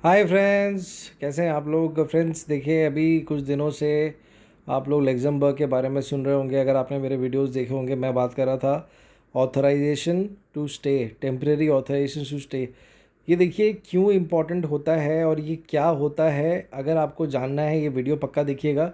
Hi friends, कैसे हैं आप लोग। फ्रेंड्स देखिए, अभी कुछ दिनों से आप लोग लग्जमबर्ग के बारे में सुन रहे होंगे। अगर आपने मेरे वीडियोस देखे होंगे, मैं बात कर रहा था authorisation to stay, temporary authorisation to stay. ये देखिए क्यों इम्पोर्टेंट होता है और ये क्या होता है। अगर आपको जानना है, ये वीडियो पक्का देखिएगा।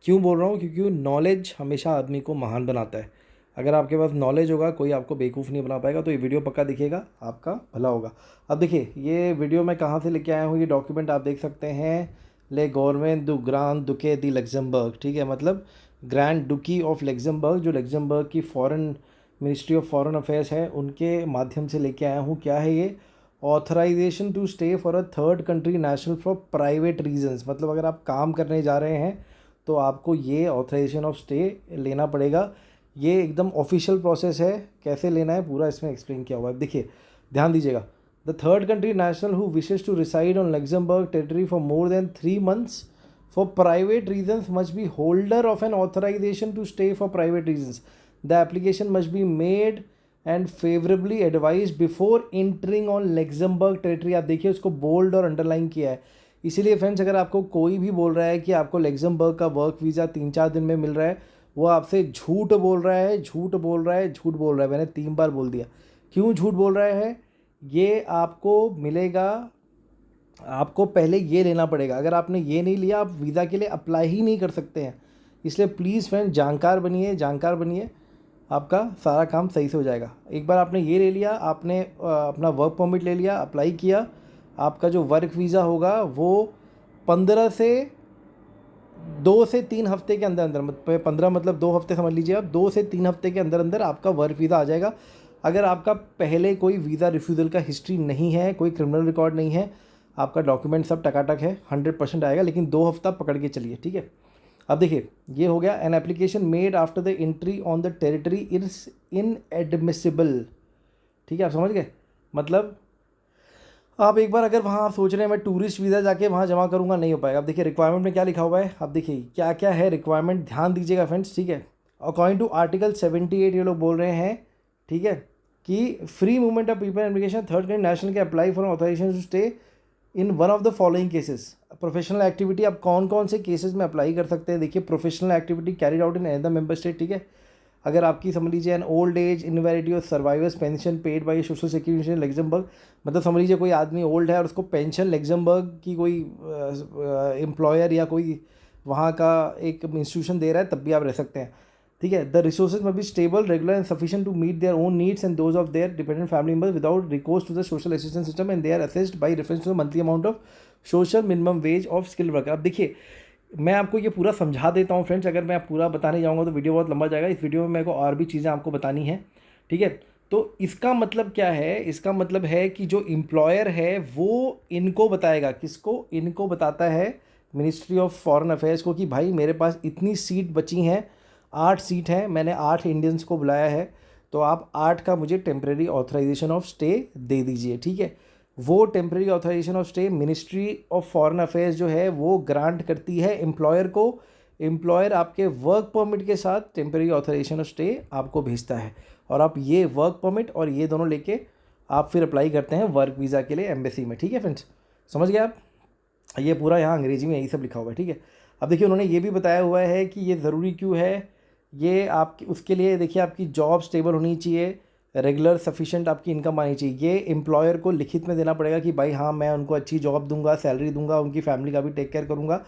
क्यों बोल रहा हूँ? क्योंकि नॉलेज हमेशा आदमी को महान बनाता है। अगर आपके पास नॉलेज होगा, कोई आपको बेवकूफ़ नहीं बना पाएगा। तो ये वीडियो पक्का दिखेगा, आपका भला होगा। अब देखिए, ये वीडियो मैं कहाँ से लेके आया हूँ, ये डॉक्यूमेंट आप देख सकते हैं। ले गवर्नमेंट दु ग्रांड दुके दी लग्जमबर्ग, ठीक है, मतलब ग्रैंड दुकी ऑफ लग्जमबर्ग, जो लग्जमबर्ग की foreign ministry of foreign affairs है, उनके माध्यम से लेके आया हूँ। क्या है ये? Authorisation to stay for a third country national for private reasons. मतलब अगर आप काम करने जा रहे हैं तो आपको ये ऑथराइजेशन ऑफ स्टे लेना पड़ेगा। ये एकदम ऑफिशियल प्रोसेस है। कैसे लेना है पूरा इसमें एक्सप्लेन किया हुआ है। देखिए, ध्यान दीजिएगा। The third country national who wishes to reside on Luxembourg territory for more than 3 months for private reasons must be holder of an authorization to stay for private reasons. The application must be made and favorably advised before entering on Luxembourg territory. आप देखिए, उसको bold और underline किया है। इसीलिए friends, अगर आपको कोई भी बोल रहा है कि आपको लग्जमबर्ग का वर्क वीज़ा 3-4 दिन में मिल रहा है, वो आपसे झूठ बोल रहा है, झूठ बोल रहा है, झूठ बोल रहा है। मैंने 3 बार बोल दिया। क्यों झूठ बोल रहा है? ये आपको मिलेगा, आपको पहले ये लेना पड़ेगा। अगर आपने ये नहीं लिया, आप वीज़ा के लिए अप्लाई ही नहीं कर सकते हैं। इसलिए प्लीज़ फ्रेंड, जानकार बनिए, जानकार बनिए। आपका सारा काम सही से हो जाएगा। एक बार आपने ये ले लिया, आपने अपना वर्क परमिट ले लिया, अप्लाई किया, आपका जो वर्क वीज़ा होगा वो 2 से 3 हफ्ते के अंदर अंदर, मतलब 15 मतलब 2 हफ्ते समझ लीजिए आप, 2 से 3 हफ्ते के अंदर अंदर आपका वर्क वीज़ा आ जाएगा। अगर आपका पहले कोई वीज़ा रिफ्यूज़ल का हिस्ट्री नहीं है, कोई क्रिमिनल रिकॉर्ड नहीं है, आपका डॉक्यूमेंट सब टकाटक है, 100% आएगा। लेकिन 2 हफ्ता पकड़ के चलिए, ठीक है। अब देखिए, ये हो गया। An application made after the entry on the territory is inadmissible. ठीक है, आप समझ गए। मतलब आप एक बार अगर वहाँ आप सोच रहे हैं मैं टूरिस्ट वीज़ा जाके वहाँ जमा करूँगा, नहीं हो पाएगा। अब देखिए रिक्वायरमेंट में क्या लिखा हुआ है, आप देखिए क्या क्या है रिक्वायरमेंट, ध्यान दीजिएगा फ्रेंड्स, ठीक है। अकॉर्डिंग टू आर्टिकल 78 ये लोग बोल रहे हैं, ठीक है, कि free movement of people application third country national के apply for authorisation to stay in one of the following cases. Professional activity, आप कौन कौन से केसेस में अप्लाई कर सकते हैं? देखिए, professional activity carried out in other member state, ठीक है। अगर आपकी समझ लीजिए एन ओल्ड एज इनवैलिडिटी और survivors pension paid by social security Luxembourg, मतलब समझ लीजिए कोई आदमी ओल्ड है और उसको पेंशन लग्जमबर्ग की कोई एम्प्लॉयर या कोई वहाँ का एक इंस्टीट्यूशन दे रहा है, तब भी आप रह सकते हैं, ठीक है। The resources must be stable, regular and sufficient to meet their own needs and those of their dependent family members without recourse to the social assistance system and they are assessed by reference to the monthly amount of social minimum wage of skill worker. अब देखिए, मैं आपको ये पूरा समझा देता हूँ friends. अगर मैं पूरा बताने जाऊँगा तो वीडियो बहुत लंबा जाएगा। इस वीडियो में मेरे को और भी चीज़ें आपको बतानी है, ठीक है। तो इसका मतलब क्या है? इसका मतलब है कि जो एम्प्लॉयर है वो इनको बताएगा। किसको? इनको बताता है, मिनिस्ट्री ऑफ फॉरेन अफेयर्स को, कि भाई मेरे पास इतनी सीट बची हैं, 8 सीट हैं, मैंने 8 इंडियंस को बुलाया है, तो आप 8 का मुझे टेम्प्रेरी ऑथराइजेशन ऑफ स्टे दे दीजिए, ठीक है। वो temporary authorisation of stay ministry of foreign affairs जो है वो ग्रांट करती है एम्प्लॉयर को। एम्प्लॉयर आपके वर्क परमिट के साथ टेम्प्रेरी ऑथराइजेशन ऑफ स्टे आपको भेजता है, और आप ये वर्क परमिट और ये दोनों लेके आप फिर अप्लाई करते हैं वर्क वीज़ा के लिए एम्बेसी में, ठीक है फ्रेंड्स। समझ गए आप? ये पूरा यहाँ अंग्रेजी में यही सब लिखा हुआ है, ठीक है। अब देखिए, उन्होंने ये भी बताया हुआ है कि ये ज़रूरी क्यों है। ये आपकी उसके लिए देखिए, आपकी जॉब स्टेबल होनी चाहिए, रेगुलर सफिशिएंट आपकी इनकम आनी चाहिए। ये एम्प्लॉयर को लिखित में देना पड़ेगा कि भाई हाँ, मैं उनको अच्छी जॉब दूंगा, सैलरी दूंगा, उनकी फैमिली का भी टेक केयर करूंगा।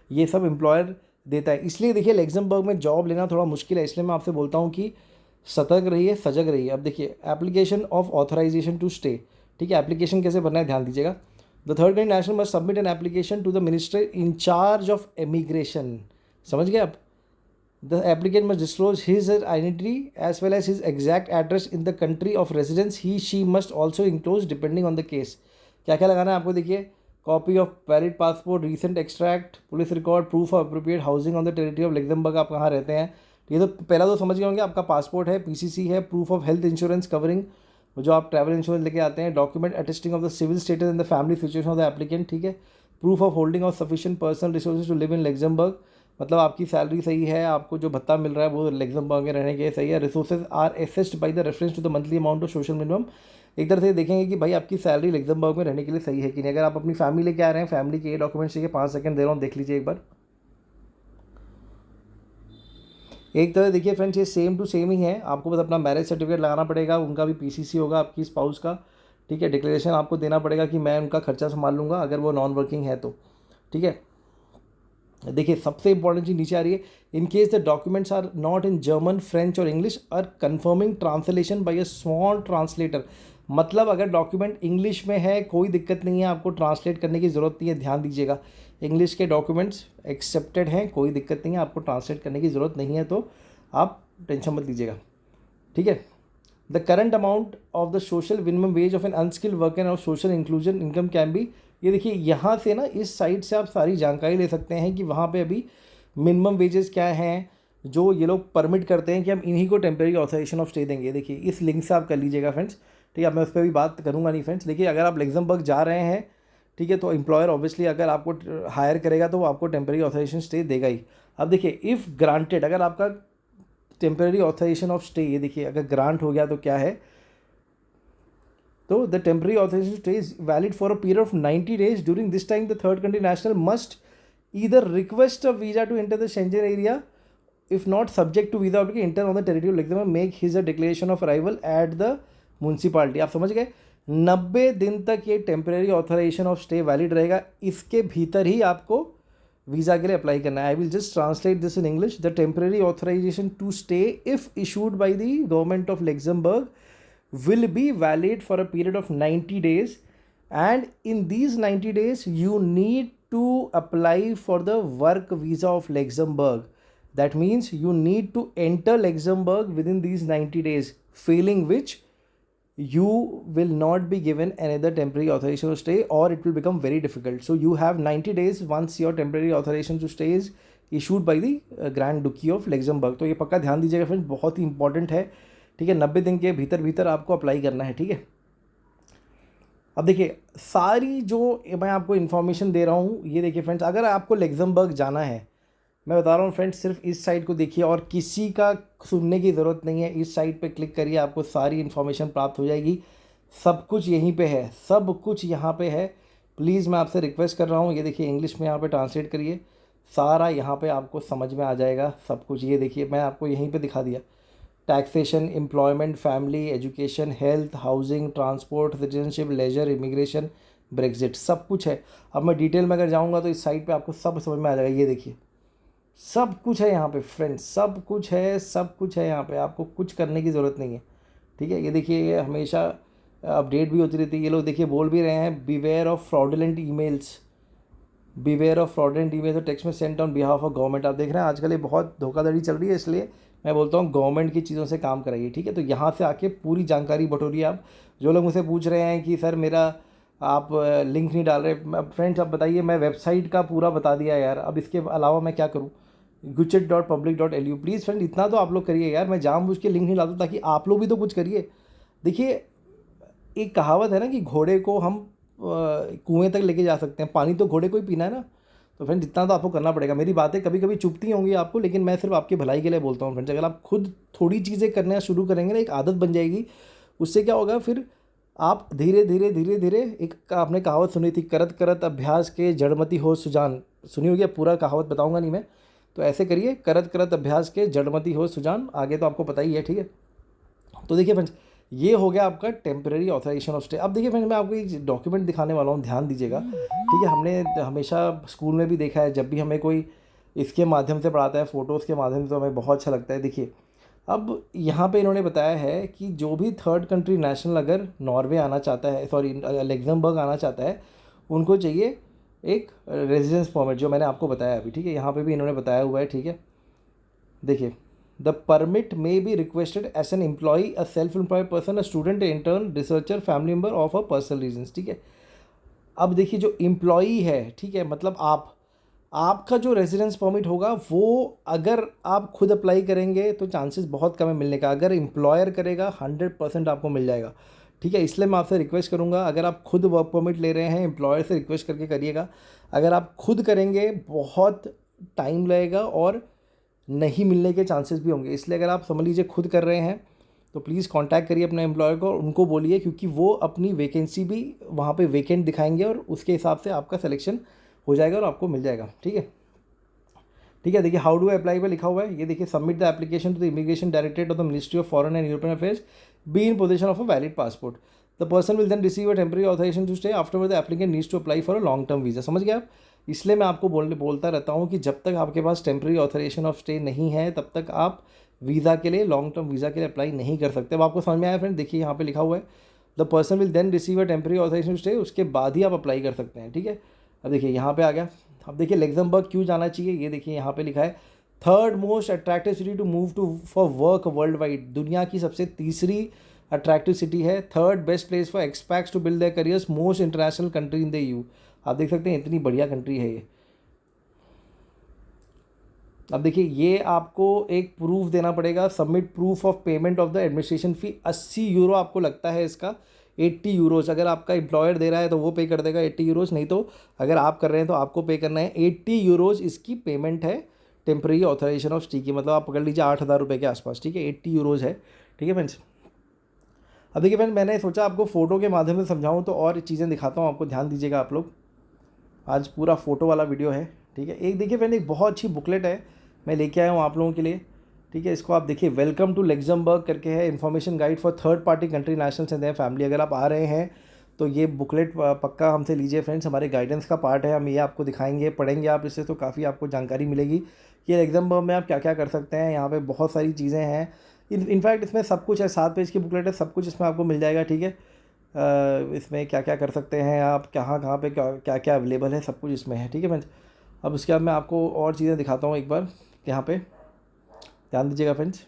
ये सब एम्प्लॉयर देता है। इसलिए देखिए, लग्जमबर्ग में जॉब लेना थोड़ा मुश्किल है। इसलिए मैं आपसे बोलता हूँ कि सतर्क रहिए, सजग रहिए। अब देखिए, application of authorisation to stay, ठीक है। एप्लीकेशन कैसे भरना है, ध्यान दीजिएगा। The third country national must submit an application to the minister in charge of immigration. समझ गए आप? The applicant must disclose his or her identity as well as his exact address in the country of residence. She must also enclose depending on the case. क्या क्या लगाना है आपको? देखिए, copy of valid passport, recent extract, police record, proof of appropriate housing on the territory of Luxembourg, आप कहाँ रहते हैं। ये तो पहला तो समझ गए होंगे। आपका पासपोर्ट है, पीसीसी है, proof of health insurance covering, जो आप ट्रैवल इंश्योरेंस लेके आते हैं, document attesting of the civil status and the family situation of the applicant, ठीक है। Proof of holding of sufficient personal resources to live in Luxembourg, मतलब आपकी salary सही है, आपको जो भत्ता मिल रहा है वो लग्जमबर्ग में रहने के सही है। Resources are assessed by the reference to the monthly amount of social minimum एक तरह से देखेंगे कि भाई आपकी सैलरी लग्जमबर्ग में रहने के लिए सही है कि नहीं। अगर आप अपनी फैमिली लेके आ रहे हैं, फैमिली के ये डॉक्यूमेंट्स चाहिए, 5 सेकंड दे रहा हूँ, देख लीजिए एक बार। एक तरह देखिए फ्रेंड्स, ये सेम टू सेम ही है। आपको बस अपना मैरिज सर्टिफिकेट लगाना पड़ेगा, उनका भी पीसीसी होगा आपकी स्पाउस का, ठीक है। डिक्लेरेशन आपको देना पड़ेगा कि मैं उनका खर्चा संभाल लूँगा अगर वो नॉन वर्किंग है तो, ठीक है। देखिए सबसे इंपॉर्टेंट चीज़ नीचे आ रही है, in case the documents are not in German, French और English are conforming translation by a small translator. मतलब अगर डॉक्यूमेंट इंग्लिश में है कोई दिक्कत नहीं है, आपको ट्रांसलेट करने की ज़रूरत नहीं है। ध्यान दीजिएगा, इंग्लिश के डॉक्यूमेंट्स एक्सेप्टेड हैं, कोई दिक्कत नहीं है, आपको ट्रांसलेट करने की ज़रूरत नहीं है, तो आप टेंशन मत लीजिएगा, ठीक है। The current amount of the social minimum wage of an unskilled worker of social inclusion income can be, ये देखिए यहाँ से ना इस साइट से आप सारी जानकारी ले सकते हैं कि वहाँ पे अभी मिनिमम वेजेस क्या हैं जो ये लोग परमिट करते हैं कि हम इन्हीं को टेम्परेरी ऑथराइजेशन ऑफ स्टे देंगे। देखिए इस लिंक से आप कर लीजिएगा फ्रेंड्स, ठीक है। अब मैं उस पर भी बात करूँगा नहीं फ्रेंड्स। देखिए अगर आप लग्जमबर्ग जा रहे हैं, ठीक है, तो एम्प्लॉयर ऑब्वियसली अगर आपको हायर करेगा तो वो आपको टेम्परेरी ऑथराइजेशन स्टे देगा ही। अब देखिए इफ़ ग्रांटेड, अगर आपका टेम्परेरी ऑथराइजेशन ऑफ स्टे, ये देखिए अगर ग्रांट हो गया तो क्या है, तो the temporary authorization stay is valid for a period of 90 days। During this time the third country national must either request a visa to enter the Schengen area, if not subject to visa enter on the territory of Luxembourg, make his a declaration of arrival at the municipality. आप समझ गए, 90 दिन तक ये temporary authorization of stay valid रहेगा। इसके भीतर ही आपको वीज़ा के लिए अप्लाई करना है। I will just translate this in English. The temporary authorisation to stay if issued by the government of Luxembourg will be valid for a period of 90 days, and in these 90 days you need to apply for the work visa of Luxembourg. That means you need to enter Luxembourg within these 90 days, failing which you will not be given another temporary authorization to stay, or it will become very difficult. So you have 90 days once your temporary authorization to stay is issued by the Grand Duchy of Luxembourg। तो ये पक्का ध्यान दीजिएगा friends, बहुत ही important है, ठीक है। 90 दिन के भीतर भीतर आपको अप्लाई करना है, ठीक है। अब देखिए सारी जो मैं आपको इन्फॉर्मेशन दे रहा हूँ, ये देखिए फ्रेंड्स, अगर आपको लग्जमबर्ग जाना है, मैं बता रहा हूँ फ्रेंड्स, सिर्फ इस साइट को देखिए और किसी का सुनने की ज़रूरत नहीं है। इस साइट पे क्लिक करिए, आपको सारी इन्फॉर्मेशन प्राप्त हो जाएगी। सब कुछ यहीं पे है, सब कुछ यहाँ पे है। प्लीज़ मैं आपसे रिक्वेस्ट कर रहा हूँ, ये देखिए इंग्लिश में यहाँ पे ट्रांसलेट करिए, सारा यहाँ पे आपको समझ में आ जाएगा सब कुछ। ये देखिए मैं आपको यहीं पे दिखा दिया, taxation, employment, family, education, health, housing, transport, citizenship, leisure, immigration, Brexit, सब कुछ है। अब मैं डिटेल में अगर जाऊँगा तो इस साइट पे आपको सब समझ में आ जाएगा। ये देखिए सब कुछ है यहाँ पे फ्रेंड्स, सब कुछ है, सब कुछ है यहाँ पे, आपको कुछ करने की ज़रूरत नहीं है, ठीक है। ये देखिए ये हमेशा अपडेट भी होती रहती है। ये लोग देखिए बोल भी रहे हैं, beware of fraudulent emails, beware of fraudulent emails और टेक्स्ट में Saint on behalf of government. आप देख रहे हैं आजकल ये बहुत धोखाधड़ी चल रही है, इसलिए मैं बोलता हूँ गवर्नमेंट की चीज़ों से काम कराइए, ठीक है। तो यहाँ से आके पूरी जानकारी बटोरिए आप। जो लोग मुझसे पूछ रहे हैं कि सर मेरा आप लिंक नहीं डाल रहे, फ्रेंड्स आप बताइए, मैं वेबसाइट का पूरा बता दिया यार, अब इसके अलावा मैं क्या करूँ। guchet.public.lu, प्लीज़ फ्रेंड इतना तो आप लोग करिए यार, मैं जानबूझ के लिंक नहीं डालता ताकि आप लोग भी तो कुछ करिए। देखिए एक कहावत है ना कि घोड़े को हम कुएँ तक लेके जा सकते हैं, पानी तो घोड़े को ही पीना है ना। तो फ्रेंड इतना तो आपको करना पड़ेगा। मेरी बातें कभी कभी चुभती होंगी आपको, लेकिन मैं सिर्फ आपकी भलाई के लिए बोलता हूँ फ्रेंड्स। अगर आप खुद थोड़ी चीज़ें करना शुरू करेंगे ना, एक आदत बन जाएगी, उससे क्या होगा, फिर आप धीरे धीरे धीरे धीरे, एक आपने कहावत सुनी थी, करत करत अभ्यास के जड़मती हो सुजान, सुनी होगी। पूरा कहावत बताऊँगा नहीं मैं, तो ऐसे करिए, करत करत अभ्यास के जड़मती हो सुजान, आगे तो आपको पता ही है, ठीक है। तो देखिए फ्रेंड्स ये हो गया आपका टेम्परेरी ऑथराइजेशन ऑफ स्टे। अब देखिए फ्रेंड्स मैं आपको एक डॉक्यूमेंट दिखाने वाला हूँ, ध्यान दीजिएगा, ठीक है। हमने हमेशा स्कूल में भी देखा है, जब भी हमें कोई इसके माध्यम से पढ़ाता है, फ़ोटोज़ के माध्यम से, तो हमें बहुत अच्छा लगता है। देखिए अब यहाँ पे इन्होंने बताया है कि जो भी थर्ड कंट्री नेशनल अगर नॉर्वे आना चाहता है, सॉरी लग्जमबर्ग आना चाहता है, उनको चाहिए एक रेजिडेंस परमिट, जो मैंने आपको बताया अभी, ठीक है। यहाँ पे भी इन्होंने बताया हुआ है, ठीक है। देखिए the permit may be requested as an employee, a self employed person, a student, intern, researcher, family member of a personal reasons, ठीक है। अब देखिए जो एम्प्लॉई है, ठीक है, मतलब आपका जो रेजिडेंस परमिट होगा वो अगर आप खुद अप्लाई करेंगे तो चांसेस बहुत कम है मिलने का। अगर एम्प्लॉयर करेगा 100% आपको मिल जाएगा, ठीक है। इसलिए मैं आपसे रिक्वेस्ट करूंगा, अगर आप खुद वर्क परमिट ले रहे हैं, एम्प्लॉयर से रिक्वेस्ट करके करिएगा। अगर आप खुद करेंगे बहुत टाइम लगेगा और नहीं मिलने के चांसेस भी होंगे, इसलिए अगर आप समझ लीजिए खुद कर रहे हैं तो प्लीज़ कांटेक्ट करिए अपने एम्प्लॉयर को और उनको बोलिए, क्योंकि वो अपनी वैकेंसी भी वहाँ पे वैकेंट दिखाएंगे और उसके हिसाब से आपका सिलेक्शन हो जाएगा और आपको मिल जाएगा। ठीक है, ठीक है। देखिए हाउ डू अप्लाई पे लिखा हुआ है, ये देखिए submit the application to the immigration directorate of the ministry of foreign and European affairs, be in position of a valid passport, the person will then receive a temporary authorization to stay, afterward the applicant needs to apply for a long term visa. समझ गए आप? इसलिए मैं आपको बोलता रहता हूँ कि जब तक आपके पास टेम्पररी ऑथराइजेशन ऑफ स्टे नहीं है तब तक आप वीज़ा के लिए, लॉन्ग टर्म वीज़ा के लिए अप्लाई नहीं कर सकते। अब आपको समझ में आया फ्रेंड? देखिए यहाँ पे लिखा हुआ है the person will then receive a temporary authorization to stay, उसके बाद ही आप अप्लाई कर सकते हैं। ठीक है, अब देखिए यहाँ पे आ गया। अब देखिए लग्जमबर्ग क्यों जाना चाहिए, ये देखिए यहाँ पे लिखा है third most attractive city to move to for work world wide, दुनिया की सबसे तीसरी अट्रैक्टिव सिटी है। Third best place for expats to build their careers, most international country in the EU। आप देख सकते हैं इतनी बढ़िया कंट्री है ये। अब देखिए ये आपको एक प्रूफ देना पड़ेगा, submit proof of payment of the administration fee. 80 euro आपको लगता है इसका, 80 यूरोज़ अगर आपका एम्प्लॉयर दे रहा है तो वो पे कर देगा 80 यूरोज़, नहीं तो अगर आप कर रहे हैं तो आपको पे करना है 80 यूरोज़। इसकी पेमेंट है टेम्पररी ऑथराइजेशन ऑफ स्टे की, मतलब आप पकड़ लीजिए 8,000 रुपये के आसपास। ठीक है, 80 यूरोज़ है। ठीक है फ्रेंड्स, अब देखिए फ्रेंड मैंने सोचा आपको फ़ोटो के माध्यम से समझाऊँ तो और चीज़ें दिखाता हूँ आपको, ध्यान दीजिएगा आप लोग। आज पूरा फ़ोटो वाला वीडियो है। ठीक है, एक देखिए फ्रेंड एक बहुत अच्छी बुकलेट है, मैं लेके आया हूँ आप लोगों के लिए। ठीक है, इसको आप देखिए, वेलकम टू लग्जमबर्ग करके है, information guide for third party country nationals and their family. अगर आप आ रहे हैं तो ये बुकलेट पक्का हमसे लीजिए फ्रेंड्स, हमारे गाइडेंस का पार्ट है। हम ये आपको दिखाएंगे, पढ़ेंगे आप इससे तो काफ़ी आपको जानकारी मिलेगी कि लग्जमबर्ग में आप क्या क्या कर सकते हैं। यहाँ पे बहुत सारी चीज़ें हैं, इनफैक्ट इसमें सब कुछ है, 7 पेज की बुकलेट है, सब कुछ इसमें आपको मिल जाएगा। ठीक है, इसमें क्या क्या कर सकते हैं आप, कहाँ कहाँ पे क्या क्या अवेलेबल है, सब कुछ इसमें है। ठीक है फ्रेंड्स, अब उसके बाद मैं आपको और चीज़ें दिखाता हूँ एक बार। यहाँ पे ध्यान दीजिएगा फ्रेंड्स,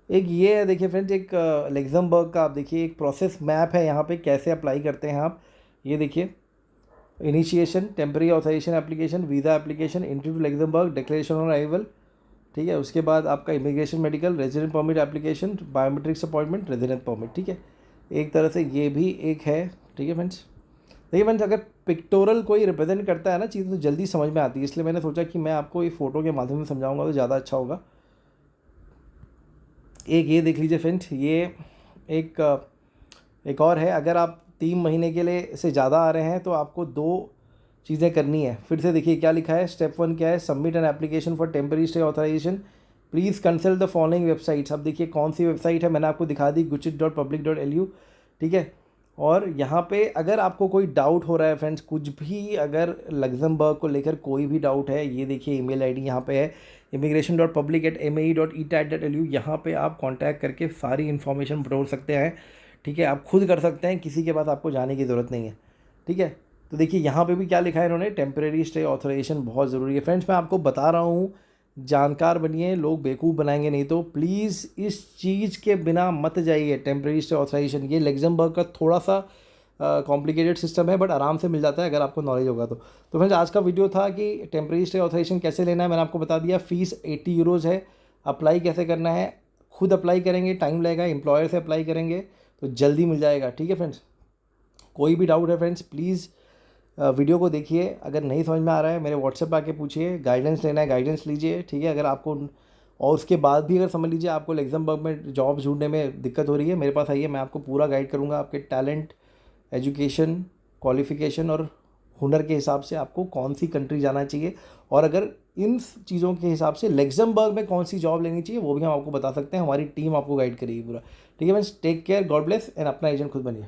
एक ये है देखिए फ्रेंड्स, एक लग्जमबर्ग का आप देखिए एक प्रोसेस मैप है, यहाँ पे कैसे अप्लाई करते हैं आप। ये देखिए initiation, temporary authorization application, visa application, entry to Luxembourg, declaration on arrival. ठीक है, उसके बाद आपका immigration, medical, resident permit application, biometrics appointment, resident permit. ठीक है, एक तरह से ये भी एक है। ठीक है फ्रेंड्स, देखिए फ्रेंड्स अगर पिक्टोरल कोई रिप्रेजेंट करता है ना चीज़ तो जल्दी समझ में आती है, इसलिए मैंने सोचा कि मैं आपको ये फ़ोटो के माध्यम से समझाऊंगा तो ज़्यादा अच्छा होगा। एक ये देख लीजिए फ्रेंड्स, ये एक और है, अगर आप 3 महीने के लिए से ज़्यादा आ रहे हैं तो आपको 2 चीज़ें करनी है। फिर से देखिए क्या लिखा है, स्टेप 1 क्या है, submit an application for temporary stay authorization, please consult the following websites. अब देखिए कौन सी वेबसाइट है, मैंने आपको दिखा दी, guchit.public.lu। ठीक है, और यहाँ पे अगर आपको कोई डाउट हो रहा है फ्रेंड्स, कुछ भी अगर लग्जमबर्ग को लेकर कोई भी डाउट है, ये देखिए ईमेल आईडी यहाँ पे है immigration.public@mae.etat.lu। यहाँ पे आप कांटेक्ट करके सारी इन्फॉर्मेशन बटोर सकते हैं। ठीक है, आप खुद कर सकते हैं, किसी के पास आपको जाने की ज़रूरत नहीं है। ठीक है, तो देखिए यहाँ पे भी क्या लिखा है इन्होंने, टेम्परेरी स्टे ऑथराइजेशन बहुत ज़रूरी है। फ्रेंड्स मैं आपको बता रहा हूँ, जानकार बनिए, लोग बेवकूफ़ बनाएंगे नहीं, तो प्लीज़ इस चीज़ के बिना मत जाइए। टेम्परेरी स्टे ऑथराइजेशन ये लग्जमबर्ग का थोड़ा सा कॉम्प्लिकेटेड सिस्टम है, बट आराम से मिल जाता है अगर आपको नॉलेज होगा तो। फ्रेंड्स आज का वीडियो था कि टेम्परेरी स्टे ऑथराइजेशन कैसे लेना है, मैंने आपको बता दिया। फ़ीस 80 यूरोज़ है, अप्लाई कैसे करना है, खुद अप्लाई करेंगे टाइम लगेगा, एम्प्लॉयर से अप्लाई करेंगे तो जल्दी मिल जाएगा। ठीक है फ्रेंड्स, कोई भी डाउट है फ्रेंड्स प्लीज़ वीडियो को देखिए, अगर नहीं समझ में आ रहा है मेरे व्हाट्सएप पे आके पूछिए, गाइडेंस लेना है गाइडेंस लीजिए। ठीक है, अगर आपको और उसके बाद भी अगर समझ लीजिए आपको लग्जमबर्ग में जॉब ढूंढने में दिक्कत हो रही है, मेरे पास आइए, मैं आपको पूरा गाइड करूँगा, आपके टैलेंट, एजुकेशन, क्वालिफ़िकेशन और हुनर के हिसाब से आपको कौन सी कंट्री जाना चाहिए, और अगर इन चीज़ों के हिसाब से लग्जमबर्ग में कौन सी जॉब लेनी चाहिए वो भी हम आपको बता सकते हैं, हमारी टीम आपको गाइड करेगी पूरा। ठीक है friends, take care, God bless and अपना एजेंट खुद बनिए।